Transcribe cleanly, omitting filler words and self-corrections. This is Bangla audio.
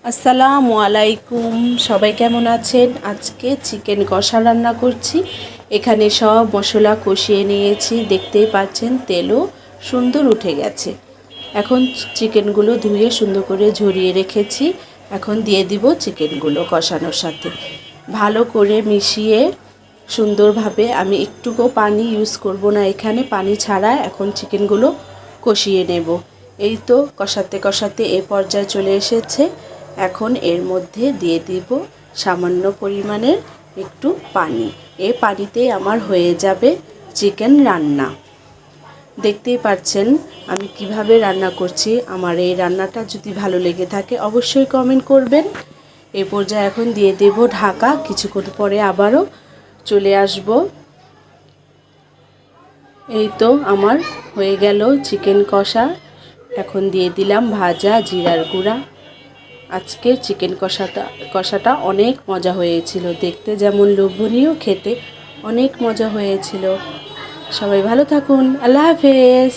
আসসালামু আলাইকুম, সবাই কেমন আছেন? আজকে চিকেন কষা রান্না করছি। এখানে সব মশলা কষিয়ে নিয়েছি, দেখতেই পাচ্ছেন তেলও সুন্দর উঠে গেছে। এখন চিকেনগুলো ধুয়ে সুন্দর করে ঝরিয়ে রেখেছি। এখন দিয়ে দিব চিকেনগুলো কষানোর সাথে ভালো করে মিশিয়ে সুন্দরভাবে। আমি একটুকু পানি ইউজ করব না, এখানে পানি ছাড়া এখন চিকেনগুলো কষিয়ে নেব। এই তো কষাতে কষাতে এ পর্যায়ে চলে এসেছে। এখন এর মধ্যে দিয়ে দিব সামান্য পরিমাণের একটু পানি। এই পানিতেই আমার হয়ে যাবে চিকেন রান্না। দেখতেই পাচ্ছেন আমি কিভাবে রান্না করছি। আমার এই রান্নাটা যদি ভালো লেগে থাকে অবশ্যই কমেন্ট করবেন। এই পর্যায়ে এখন দিয়ে দেব ঢাকা। কিছুক্ষণ পরে আবারও চলে আসব। এই তো আমার হয়ে গেল চিকেন কষা। এখন দিয়ে দিলাম ভাজা জিরার গুঁড়া। আজকের চিকেন কষাটা অনেক মজা হয়েছিল, দেখতে যেমন লোভনীয়, খেতে অনেক মজা হয়েছিল। সবাই ভালো থাকুন। আল্লাহ হাফেজ।